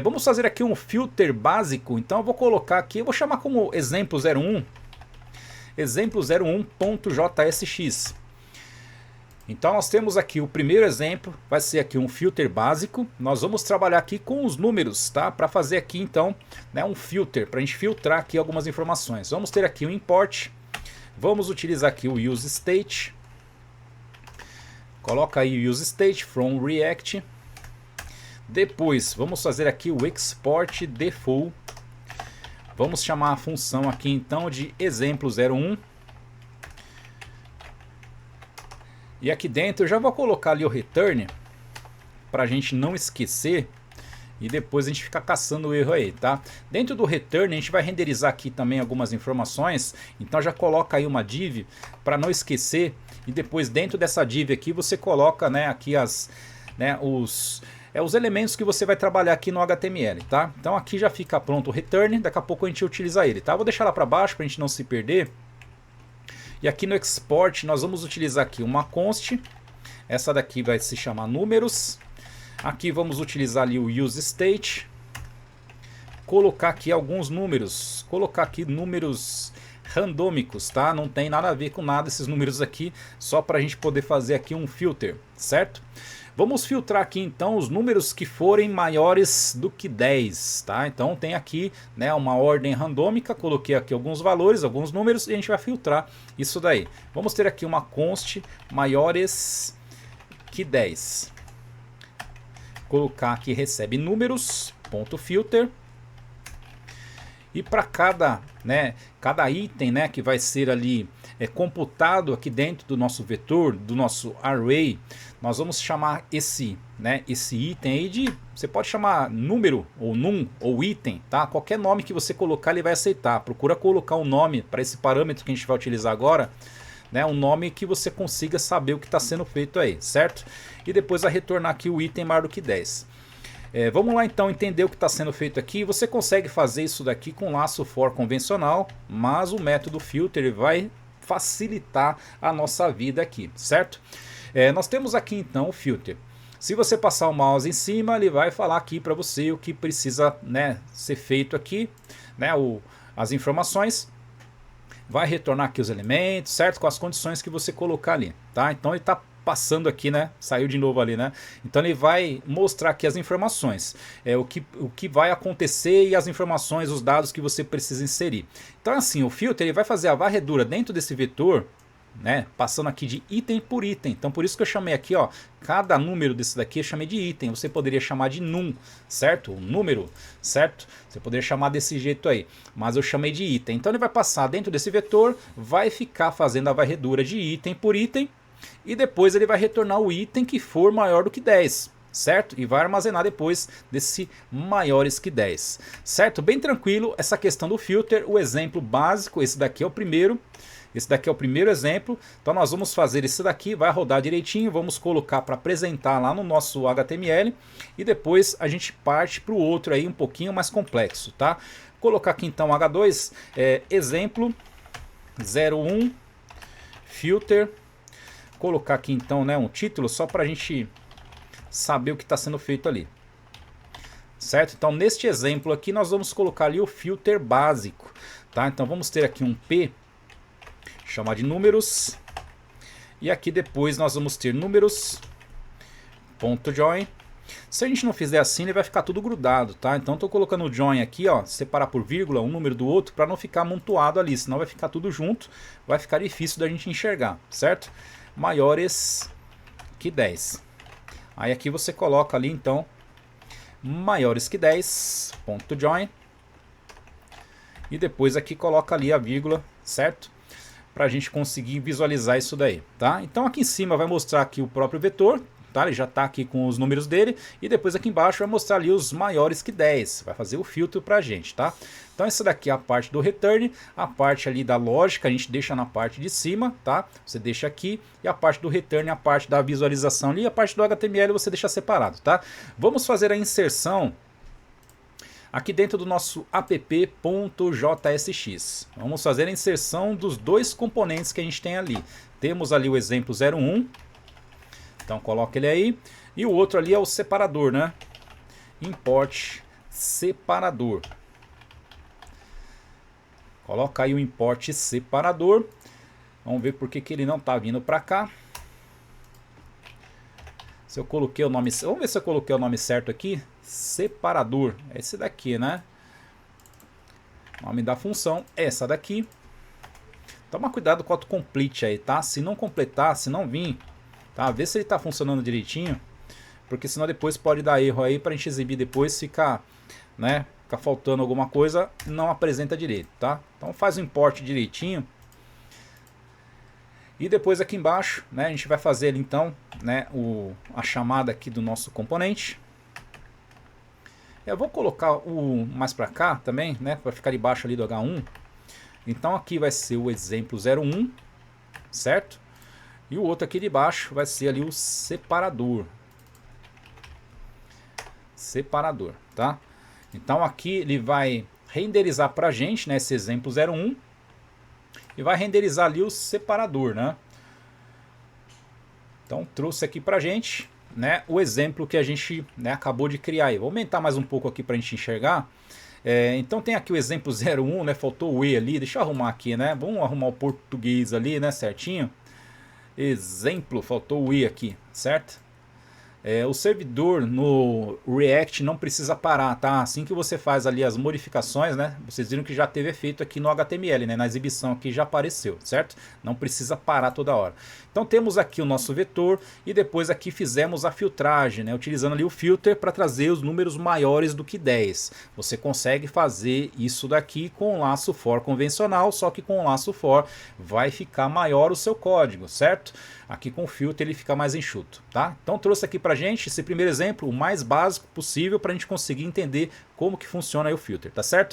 Vamos fazer aqui um filter básico, então eu vou colocar aqui, eu vou chamar como exemplo 01, exemplo 01.jsx. Então nós temos aqui o primeiro exemplo, vai ser aqui um filter básico. Nós vamos trabalhar aqui com os números, tá? Para fazer aqui então, né, um filter, para a gente filtrar aqui algumas informações. Vamos ter aqui o import, vamos utilizar aqui o useState. Coloca aí o useState from React. Depois vamos fazer aqui o export default. Vamos chamar a função aqui então de exemplo 01. E aqui dentro eu já vou colocar ali o return, para a gente não esquecer e depois a gente ficar caçando o erro aí, tá? Dentro do return a gente vai renderizar aqui também algumas informações, então já coloca aí uma div para não esquecer, e depois dentro dessa div aqui você coloca, né, aqui os elementos que você vai trabalhar aqui no HTML, tá? Então aqui já fica pronto o return, daqui a pouco a gente utiliza ele, tá? Vou deixar lá para baixo para a gente não se perder. E aqui no export nós vamos utilizar aqui uma const, essa daqui vai se chamar números. Aqui vamos utilizar ali o useState, colocar aqui alguns números, colocar aqui números randômicos, tá? Não tem nada a ver com nada esses números aqui, só para a gente poder fazer aqui um filter, certo? Vamos filtrar aqui então os números que forem maiores do que 10, tá? Então tem aqui, né, uma ordem randômica, coloquei aqui alguns valores, alguns números e a gente vai filtrar isso daí. Vamos ter aqui uma const maiores que 10. Colocar aqui recebe números, ponto filter. E para cada item, né, que vai ser ali computado aqui dentro do nosso vetor, do nosso array, nós vamos chamar esse item aí de, você pode chamar número ou num ou item, tá? Qualquer nome que você colocar ele vai aceitar. Procura colocar um nome para esse parâmetro que a gente vai utilizar agora, né, um nome que você consiga saber o que está sendo feito aí, certo? E depois vai retornar aqui o item maior do que 10. Vamos lá então entender o que está sendo feito aqui. Você consegue fazer isso daqui com laço for convencional, mas o método filter vai facilitar a nossa vida aqui, certo? Nós temos aqui então o filter. Se você passar o mouse em cima, ele vai falar aqui para você o que precisa, né, ser feito aqui, né, as informações. Vai retornar aqui os elementos, certo? Com as condições que você colocar ali, tá? Então ele está passando aqui, né? Saiu de novo ali, né? Então ele vai mostrar aqui as informações, o que vai acontecer e as informações, os dados que você precisa inserir. Então assim, o filter ele vai fazer a varredura dentro desse vetor, né? Passando aqui de item por item. Então por isso que eu chamei aqui, ó, cada número desse daqui eu chamei de item. Você poderia chamar de num, certo? O número, certo? Você poderia chamar desse jeito aí, mas eu chamei de item. Então ele vai passar dentro desse vetor, vai ficar fazendo a varredura de item por item. E depois ele vai retornar o item que for maior do que 10, certo? E vai armazenar depois desse maiores que 10, certo? Bem tranquilo essa questão do filter, o exemplo básico, esse daqui é o primeiro. Esse daqui é o primeiro exemplo, então nós vamos fazer esse daqui, vai rodar direitinho, vamos colocar para apresentar lá no nosso HTML e depois a gente parte para o outro aí um pouquinho mais complexo, tá? Vou colocar aqui então H2, exemplo 01 filter, colocar aqui então, né, um título só para a gente saber o que está sendo feito ali, certo? Então neste exemplo aqui nós vamos colocar ali o filter básico, tá? Então vamos ter aqui um P, chamar de números, e aqui depois nós vamos ter números.join. Se a gente não fizer assim ele vai ficar tudo grudado, tá? Então estou colocando o join aqui, ó, separar por vírgula um número do outro para não ficar amontoado ali, senão vai ficar tudo junto, vai ficar difícil da gente enxergar, certo? Maiores que 10. Aí aqui você coloca ali então maiores que 10.join e depois aqui coloca ali a vírgula, certo? Para a gente conseguir visualizar isso daí, tá? Então aqui em cima vai mostrar aqui o próprio vetor, tá? Ele já está aqui com os números dele, e depois aqui embaixo vai mostrar ali os maiores que 10, vai fazer o filtro para a gente, tá? Então essa daqui é a parte do return, a parte ali da lógica a gente deixa na parte de cima, tá? Você deixa aqui, e a parte do return, a parte da visualização ali, a parte do HTML você deixa separado, tá? Vamos fazer a inserção aqui dentro do nosso app.jsx. Vamos fazer a inserção dos dois componentes que a gente tem ali. Temos ali o exemplo 01, então coloca ele aí, e o outro ali é o separador, né? Import separador. Coloca aí o import separador. Vamos ver por que ele não está vindo para cá. Se eu coloquei o nome, vamos ver se eu coloquei o nome certo aqui. Separador, é esse daqui, né? O nome da função é essa daqui. Toma cuidado com o autocomplete aí, tá? Se não completar, se não vir, tá? Vê se ele tá funcionando direitinho, porque senão depois pode dar erro aí pra gente exibir depois, ficar, né? Ficar faltando alguma coisa, não apresenta direito, tá? Então faz o import direitinho. E depois aqui embaixo, né, a gente vai fazer ali, então, né, a chamada aqui do nosso componente. Eu vou colocar o mais para cá também, né, para ficar debaixo ali do H1. Então aqui vai ser o exemplo 01, certo? E o outro aqui de baixo vai ser ali o separador. Separador, tá? Então aqui ele vai renderizar para a gente, né, esse exemplo 01. E vai renderizar ali o separador, né? Então trouxe aqui pra gente, né, o exemplo que a gente, né, acabou de criar aí. Vou aumentar mais um pouco aqui pra gente enxergar. Então tem aqui o exemplo 01, né? Faltou o E ali, deixa eu arrumar aqui, né? Vamos arrumar o português ali, né, certinho. Exemplo, faltou o E aqui, certo? O servidor no React não precisa parar, tá? Assim que você faz ali as modificações, né? Vocês viram que já teve efeito aqui no HTML, né? Na exibição aqui já apareceu, certo? Não precisa parar toda hora. Então temos aqui o nosso vetor e depois aqui fizemos a filtragem, né? Utilizando ali o filter para trazer os números maiores do que 10. Você consegue fazer isso daqui com o laço for convencional, só que com o laço for vai ficar maior o seu código, certo? Aqui com o filter ele fica mais enxuto, tá? Então trouxe aqui pra gente esse primeiro exemplo, o mais básico possível, para a gente conseguir entender como que funciona aí o filter, tá certo?